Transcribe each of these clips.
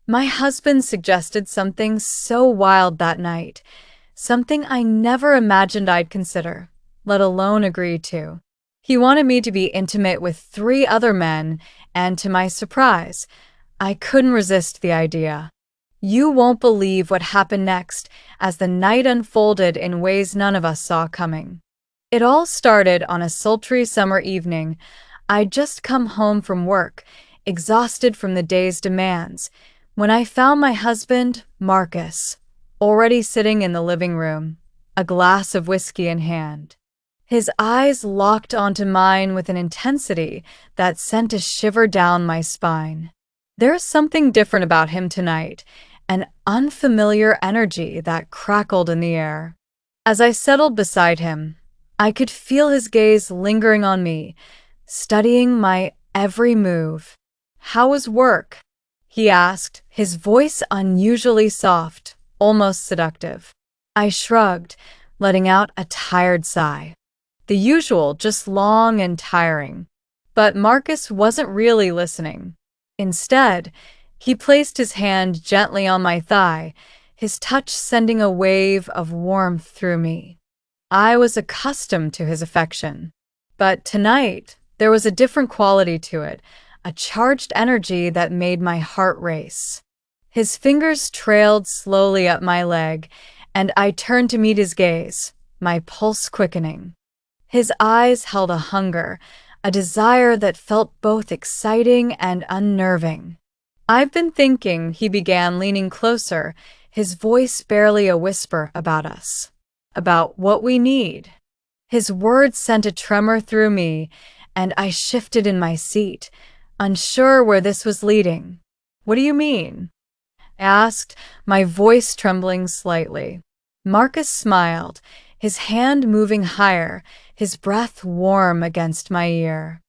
My husband suggested something so wild that night, something I never imagined I'd consider, let alone agree to. He wanted me to be intimate with 3 other men, and to my surprise, I couldn't resist the idea. You won't believe what happened next as the night unfolded in ways none of us saw coming. It all started on a sultry summer evening. I'd just come home from work, exhausted from the day's demands, when I found my husband, Marcus, already sitting in the living room, a glass of whiskey in hand. His eyes locked onto mine with an intensity that sent a shiver down my spine. There's something different about him tonight, an unfamiliar energy that crackled in the air. As I settled beside him, I could feel his gaze lingering on me, studying my every move. "How was work?" he asked, his voice unusually soft, almost seductive. I shrugged, letting out a tired sigh. The usual, just long and tiring. But Marcus wasn't really listening. Instead, he placed his hand gently on my thigh, his touch sending a wave of warmth through me. I was accustomed to his affection. But tonight, there was a different quality to it, a charged energy that made my heart race. His fingers trailed slowly up my leg, and I turned to meet his gaze, my pulse quickening. His eyes held a hunger, a desire that felt both exciting and unnerving. "I've been thinking," he began, leaning closer, his voice barely a whisper, "about us. About what we need." His words sent a tremor through me, and I shifted in my seat, unsure where this was leading. "What do you mean?" I asked, my voice trembling slightly. Marcus smiled, his hand moving higher, his breath warm against my ear.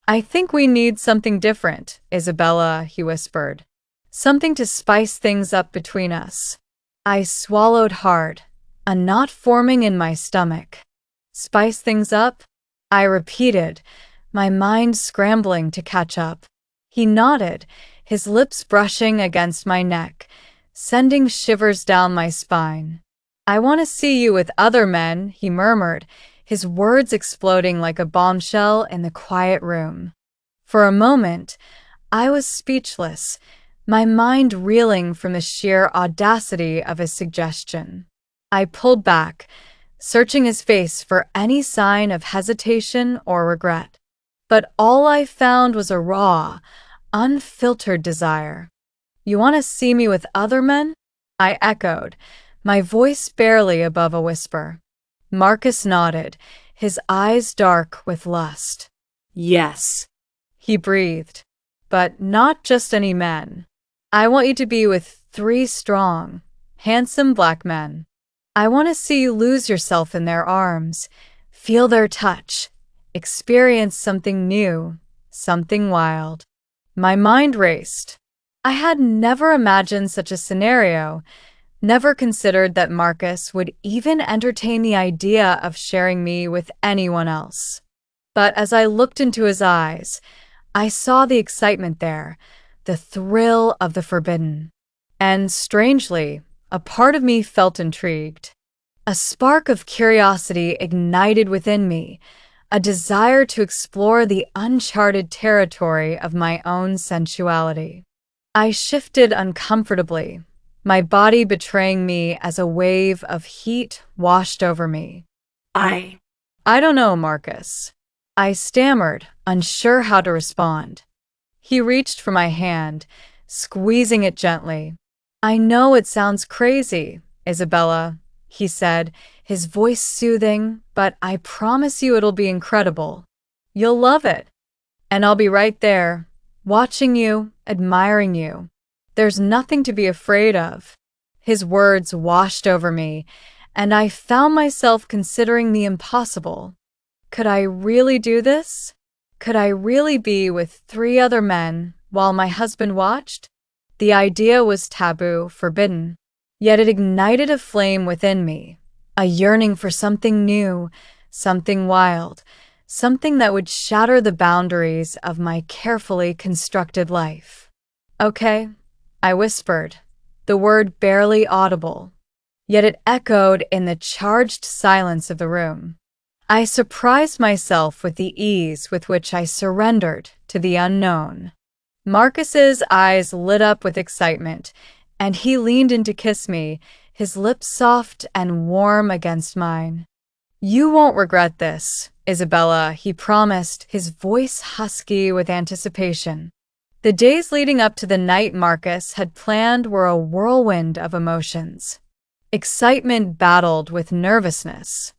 "I think we need something different, Isabella," he whispered. "Something to spice things up between us." I swallowed hard, a knot forming in my stomach. "Spice things up?" I repeated, my mind scrambling to catch up. He nodded, his lips brushing against my neck, sending shivers down my spine. "I want to see you with other men," he murmured, his words exploding like a bombshell in the quiet room. For a moment, I was speechless, my mind reeling from the sheer audacity of his suggestion. I pulled back, searching his face for any sign of hesitation or regret. But all I found was a raw, unfiltered desire. "You want to see me with other men?" I echoed, my voice barely above a whisper. Marcus nodded, his eyes dark with lust. "Yes," he breathed. "But not just any men. I want you to be with 3 strong, handsome black men. I want to see you lose yourself in their arms, feel their touch, experience something new, something wild." My mind raced. I had never imagined such a scenario, never considered that Marcus would even entertain the idea of sharing me with anyone else. But as I looked into his eyes, I saw the excitement there, the thrill of the forbidden. And strangely, a part of me felt intrigued. A spark of curiosity ignited within me, a desire to explore the uncharted territory of my own sensuality. I shifted uncomfortably, my body betraying me as a wave of heat washed over me. I don't know, Marcus." I stammered, unsure how to respond. He reached for my hand, squeezing it gently. "I know it sounds crazy, Isabella," he said, his voice soothing, "but I promise you it'll be incredible. You'll love it. And I'll be right there, watching you, admiring you. There's nothing to be afraid of." His words washed over me, and I found myself considering the impossible. Could I really do this? Could I really be with 3 other men while my husband watched? The idea was taboo, forbidden. Yet it ignited a flame within me, a yearning for something new, something wild, something that would shatter the boundaries of my carefully constructed life. "Okay, I whispered, the word barely audible, yet it echoed in the charged silence of the room. I surprised myself with the ease with which I surrendered to the unknown. Marcus's eyes lit up with excitement, and he leaned in to kiss me, his lips soft and warm against mine. "You won't regret this, Isabella," he promised, his voice husky with anticipation. The days leading up to the night Marcus had planned were a whirlwind of emotions. Excitement battled with nervousness.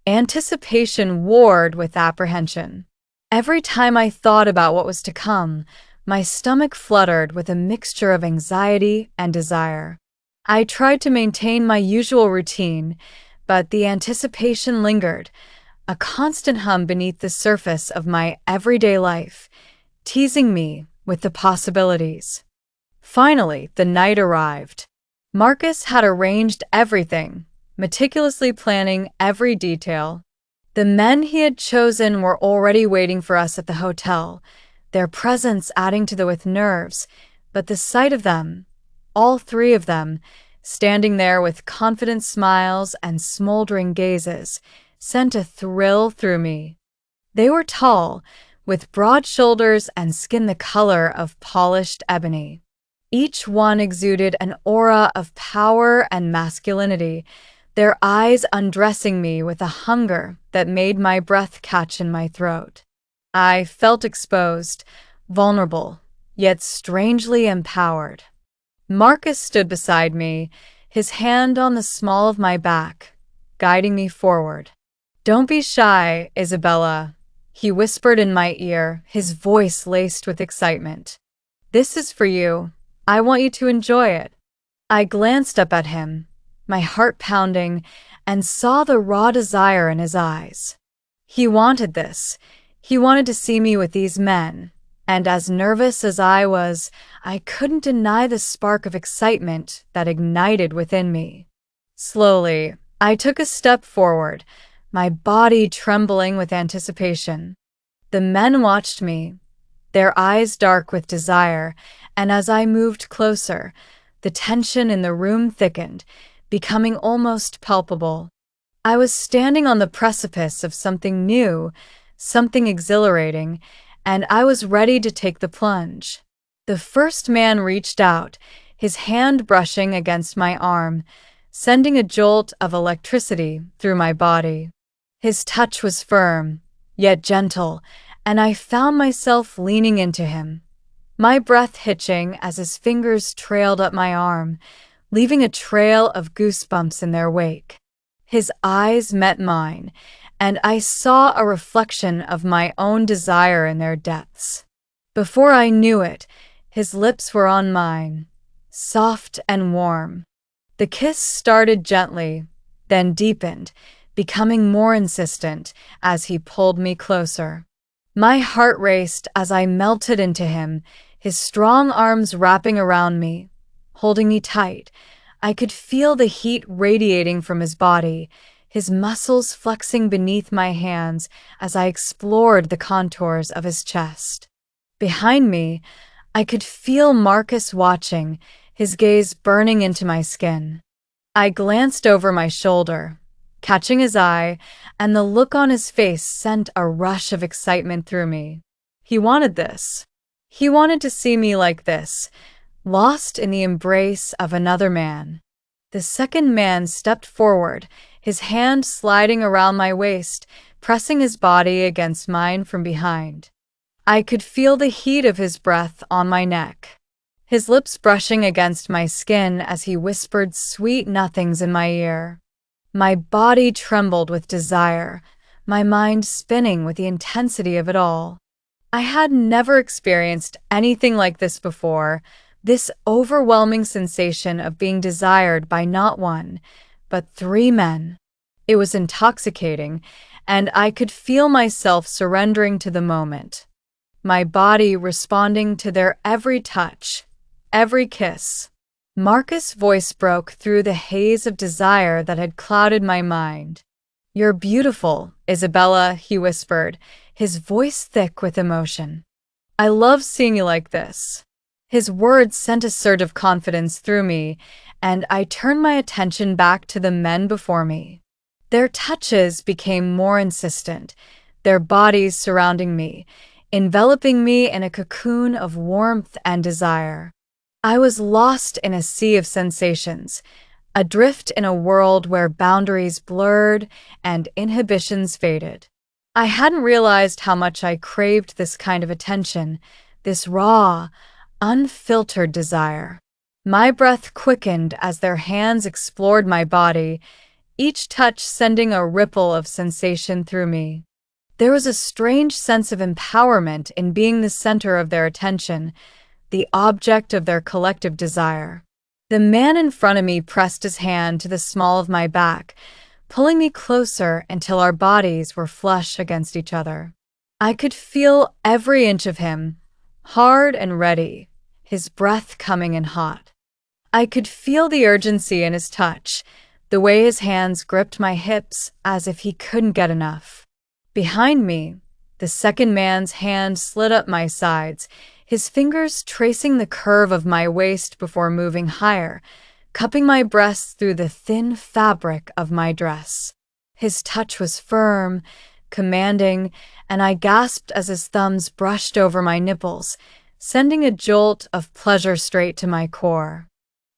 Anticipation warred with apprehension. Every time I thought about what was to come, my stomach fluttered with a mixture of anxiety and desire. I tried to maintain my usual routine, but the anticipation lingered, a constant hum beneath the surface of my everyday life, teasing me with the possibilities. Finally, the night arrived. Marcus had arranged everything, meticulously planning every detail. The men he had chosen were already waiting for us at the hotel, their presence adding to the nerves, but the sight of them, all three of them, standing there with confident smiles and smoldering gazes, sent a thrill through me. They were tall, with broad shoulders and skin the color of polished ebony. Each one exuded an aura of power and masculinity, their eyes undressing me with a hunger that made my breath catch in my throat. I felt exposed, vulnerable, yet strangely empowered. Marcus stood beside me, his hand on the small of my back, guiding me forward. "Don't be shy, Isabella," he whispered in my ear, his voice laced with excitement. "This is for you. I want you to enjoy it." I glanced up at him, my heart pounding, and saw the raw desire in his eyes. He wanted this. He wanted to see me with these men, and as nervous as I was, I couldn't deny the spark of excitement that ignited within me. Slowly, I took a step forward, my body trembling with anticipation. The men watched me, their eyes dark with desire, and as I moved closer, the tension in the room thickened, becoming almost palpable. I was standing on the precipice of something new, something exhilarating, and I was ready to take the plunge. The first man reached out, his hand brushing against my arm, sending a jolt of electricity through my body. His touch was firm, yet gentle, and I found myself leaning into him, my breath hitching as his fingers trailed up my arm, leaving a trail of goosebumps in their wake. His eyes met mine, and I saw a reflection of my own desire in their depths. Before I knew it, his lips were on mine, soft and warm. The kiss started gently, then deepened, becoming more insistent as he pulled me closer. My heart raced as I melted into him, his strong arms wrapping around me, holding me tight. I could feel the heat radiating from his body, his muscles flexing beneath my hands as I explored the contours of his chest. Behind me, I could feel Marcus watching, his gaze burning into my skin. I glanced over my shoulder, catching his eye, and the look on his face sent a rush of excitement through me. He wanted this. He wanted to see me like this, lost in the embrace of another man. The second man stepped forward, his hand sliding around my waist, pressing his body against mine from behind. I could feel the heat of his breath on my neck, his lips brushing against my skin as he whispered sweet nothings in my ear. My body trembled with desire, my mind spinning with the intensity of it all. I had never experienced anything like this before, this overwhelming sensation of being desired by not one, but three men. It was intoxicating, and I could feel myself surrendering to the moment, my body responding to their every touch, every kiss. Marcus' voice broke through the haze of desire that had clouded my mind. "You're beautiful, Isabella," he whispered, his voice thick with emotion. "I love seeing you like this." His words sent a surge of confidence through me, and I turned my attention back to the men before me. Their touches became more insistent, their bodies surrounding me, enveloping me in a cocoon of warmth and desire. I was lost in a sea of sensations, adrift in a world where boundaries blurred and inhibitions faded. I hadn't realized how much I craved this kind of attention, this raw, unfiltered desire. My breath quickened as their hands explored my body, each touch sending a ripple of sensation through me. There was a strange sense of empowerment in being the center of their attention, the object of their collective desire. The man in front of me pressed his hand to the small of my back, pulling me closer until our bodies were flush against each other. I could feel every inch of him, hard and ready, his breath coming in hot. I could feel the urgency in his touch, the way his hands gripped my hips as if he couldn't get enough. Behind me, the second man's hand slid up my sides, his fingers tracing the curve of my waist before moving higher, cupping my breasts through the thin fabric of my dress. His touch was firm, commanding, and I gasped as his thumbs brushed over my nipples, sending a jolt of pleasure straight to my core.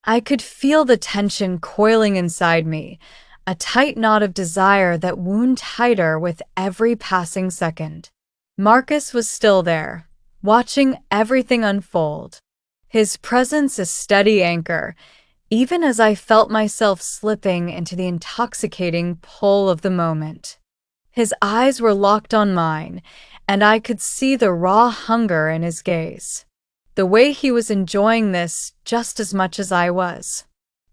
I could feel the tension coiling inside me, a tight knot of desire that wound tighter with every passing second. Marcus was still there, watching everything unfold. His presence a steady anchor, even as I felt myself slipping into the intoxicating pull of the moment. His eyes were locked on mine, and I could see the raw hunger in his gaze. The way he was enjoying this just as much as I was.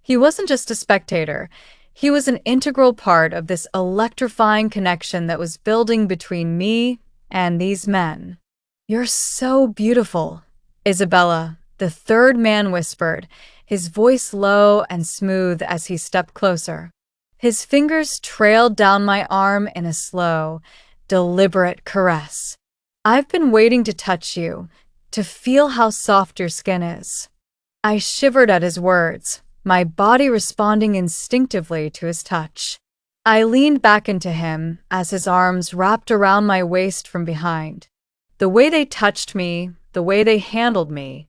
He wasn't just a spectator. He was an integral part of this electrifying connection that was building between me and these men. "You're so beautiful," Isabella, the third man whispered, his voice low and smooth as he stepped closer. His fingers trailed down my arm in a slow, deliberate caress. "I've been waiting to touch you, to feel how soft your skin is." I shivered at his words, my body responding instinctively to his touch. I leaned back into him as his arms wrapped around my waist from behind. The way they touched me, the way they handled me,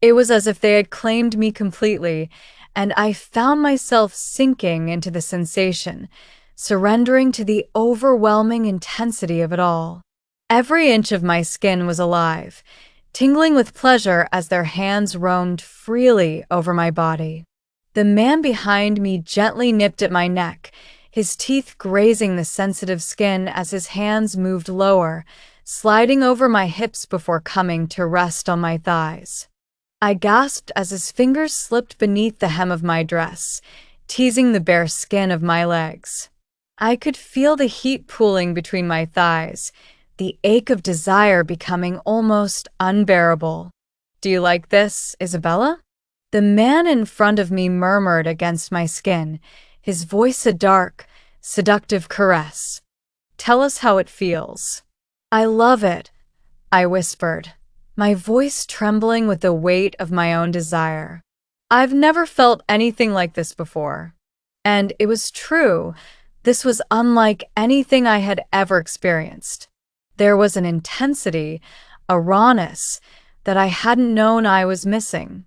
it was as if they had claimed me completely, and I found myself sinking into the sensation, surrendering to the overwhelming intensity of it all. Every inch of my skin was alive, tingling with pleasure as their hands roamed freely over my body. The man behind me gently nipped at my neck, his teeth grazing the sensitive skin as his hands moved lower, sliding over my hips before coming to rest on my thighs. I gasped as his fingers slipped beneath the hem of my dress, teasing the bare skin of my legs. I could feel the heat pooling between my thighs, the ache of desire becoming almost unbearable. "Do you like this, Isabella?" The man in front of me murmured against my skin, his voice a dark, seductive caress. "Tell us how it feels." "I love it," I whispered, my voice trembling with the weight of my own desire. I've never felt anything like this before. And it was true. This was unlike anything I had ever experienced. There was an intensity, a rawness, that I hadn't known I was missing.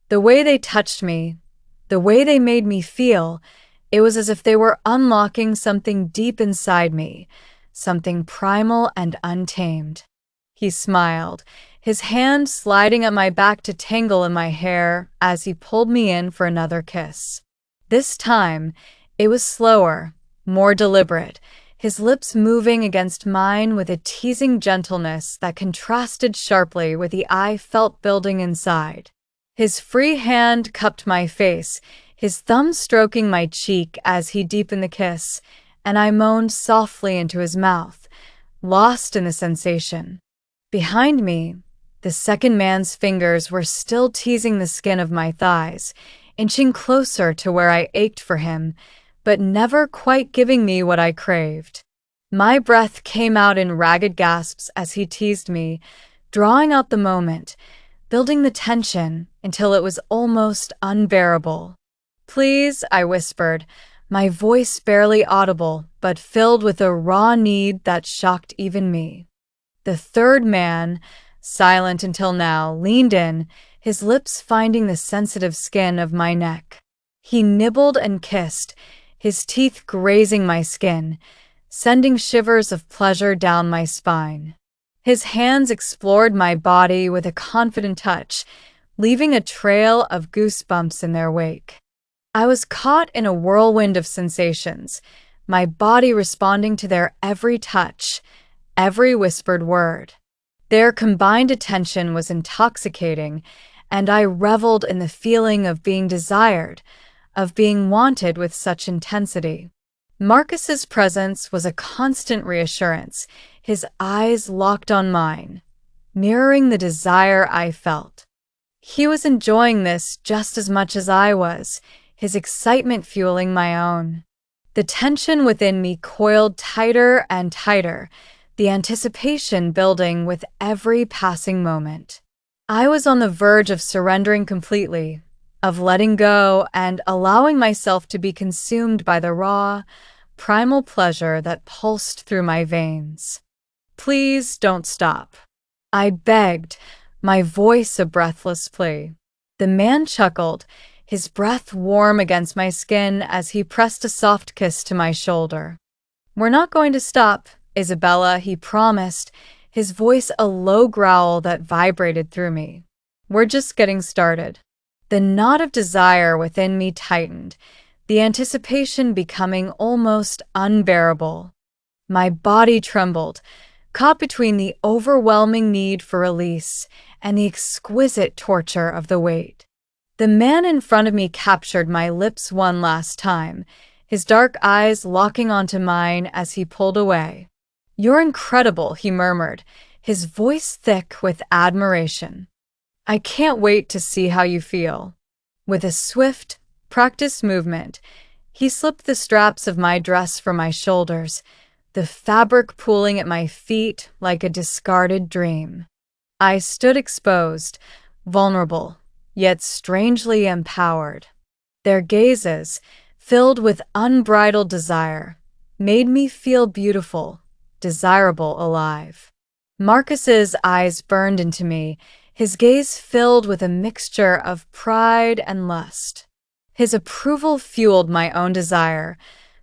The way they touched me, the way they made me feel, it was as if they were unlocking something deep inside me, something primal and untamed. He smiled, his hand sliding at my back to tangle in my hair as he pulled me in for another kiss. This time, it was slower, more deliberate, his lips moving against mine with a teasing gentleness that contrasted sharply with the I felt building inside. His free hand cupped my face, his thumb stroking my cheek as he deepened the kiss, and I moaned softly into his mouth, lost in the sensation. Behind me, the second man's fingers were still teasing the skin of my thighs, inching closer to where I ached for him, but never quite giving me what I craved. My breath came out in ragged gasps as he teased me, drawing out the moment, building the tension until it was almost unbearable. "Please," I whispered, my voice barely audible but filled with a raw need that shocked even me. The third man, silent until now, leaned in, his lips finding the sensitive skin of my neck. He nibbled and kissed, his teeth grazing my skin, sending shivers of pleasure down my spine. His hands explored my body with a confident touch, leaving a trail of goosebumps in their wake. I was caught in a whirlwind of sensations, my body responding to their every touch, every whispered word. Their combined attention was intoxicating, and I reveled in the feeling of being desired, of being wanted with such intensity. Marcus's presence was a constant reassurance, his eyes locked on mine, mirroring the desire I felt. He was enjoying this just as much as I was, his excitement fueling my own. The tension within me coiled tighter and tighter, the anticipation building with every passing moment. I was on the verge of surrendering completely, of letting go and allowing myself to be consumed by the raw, primal pleasure that pulsed through my veins. "Please don't stop," I begged, my voice a breathless plea. The man chuckled, his breath warm against my skin as he pressed a soft kiss to my shoulder. "We're not going to stop, Isabella," he promised, his voice a low growl that vibrated through me. "We're just getting started." The knot of desire within me tightened, the anticipation becoming almost unbearable. My body trembled, caught between the overwhelming need for release and the exquisite torture of the wait. The man in front of me captured my lips one last time, his dark eyes locking onto mine as he pulled away. "You're incredible," he murmured, his voice thick with admiration. "I can't wait to see how you feel." With a swift, practiced movement, he slipped the straps of my dress from my shoulders, the fabric pooling at my feet like a discarded dream. I stood exposed, vulnerable, yet strangely empowered. Their gazes, filled with unbridled desire, made me feel beautiful, desirable, alive. Marcus's eyes burned into me, his gaze filled with a mixture of pride and lust. His approval fueled my own desire,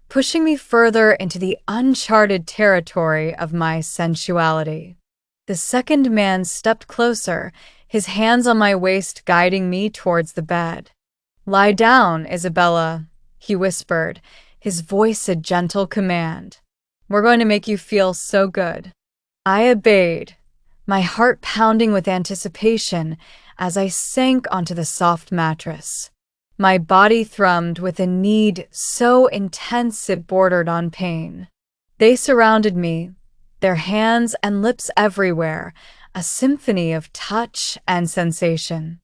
pushing me further into the uncharted territory of my sensuality. The second man stepped closer, his hands on my waist guiding me towards the bed. "Lie down, Isabella," he whispered, his voice a gentle command. "We're going to make you feel so good." I obeyed, my heart pounding with anticipation as I sank onto the soft mattress. My body thrummed with a need so intense it bordered on pain. They surrounded me, their hands and lips everywhere, a symphony of touch and sensation.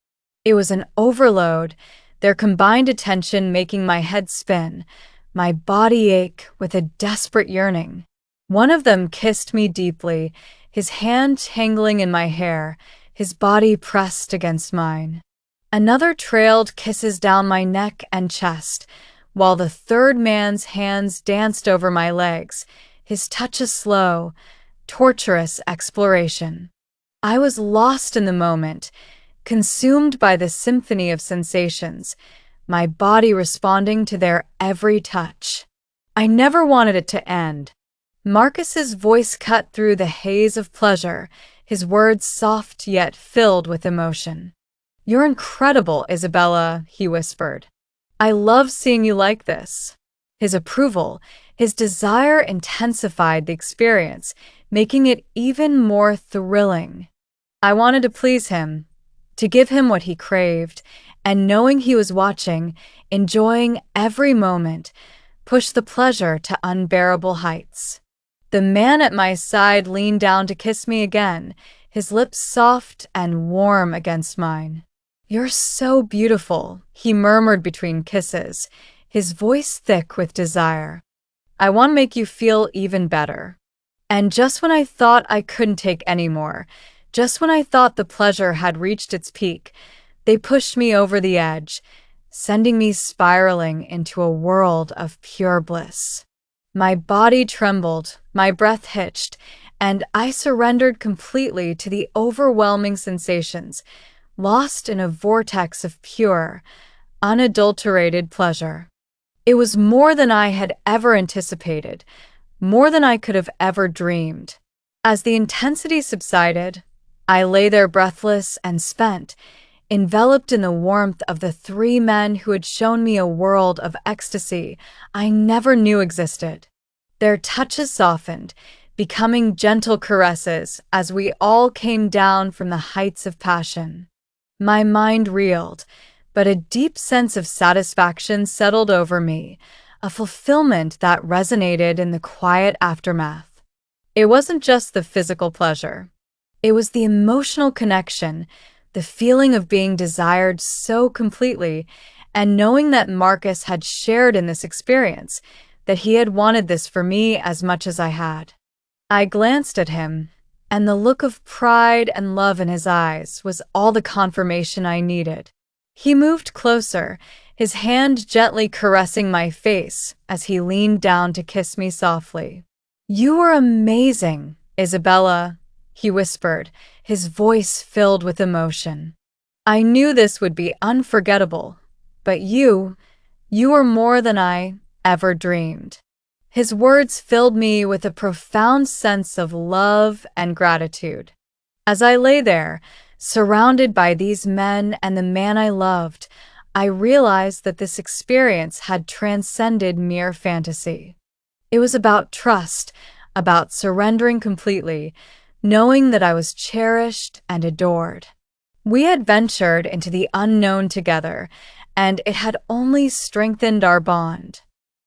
It was an overload, their combined attention making my head spin, my body ache with a desperate yearning. One of them kissed me deeply, his hand tangling in my hair, his body pressed against mine. Another trailed kisses down my neck and chest, while the third man's hands danced over my legs, his touch a slow, torturous exploration. I was lost in the moment, consumed by the symphony of sensations, my body responding to their every touch. I never wanted it to end. Marcus's voice cut through the haze of pleasure, his words soft yet filled with emotion. "You're incredible, Isabella," he whispered. "I love seeing you like this." His approval, his desire intensified the experience, making it even more thrilling. I wanted to please him, to give him what he craved, and knowing he was watching, enjoying every moment, pushed the pleasure to unbearable heights. The man at my side leaned down to kiss me again, his lips soft and warm against mine. "You're so beautiful," he murmured between kisses, his voice thick with desire. "I want to make you feel even better." And just when I thought I couldn't take any more, Just when I thought the pleasure had reached its peak, they pushed me over the edge, sending me spiraling into a world of pure bliss. My body trembled, my breath hitched, and I surrendered completely to the overwhelming sensations, lost in a vortex of pure, unadulterated pleasure. It was more than I had ever anticipated, more than I could have ever dreamed. As the intensity subsided, I lay there breathless and spent, enveloped in the warmth of the three men who had shown me a world of ecstasy I never knew existed. Their touches softened, becoming gentle caresses as we all came down from the heights of passion. My mind reeled, but a deep sense of satisfaction settled over me, a fulfillment that resonated in the quiet aftermath. It wasn't just the physical pleasure. It was the emotional connection, the feeling of being desired so completely, and knowing that Marcus had shared in this experience, that he had wanted this for me as much as I had. I glanced at him, and the look of pride and love in his eyes was all the confirmation I needed. He moved closer, his hand gently caressing my face as he leaned down to kiss me softly. "You are amazing, Isabella," he whispered, his voice filled with emotion. "I knew this would be unforgettable, but you are more than I ever dreamed." His words filled me with a profound sense of love and gratitude. As I lay there, surrounded by these men and the man I loved, I realized that this experience had transcended mere fantasy. It was about trust, about surrendering completely, knowing that I was cherished and adored. We had ventured into the unknown together, and it had only strengthened our bond.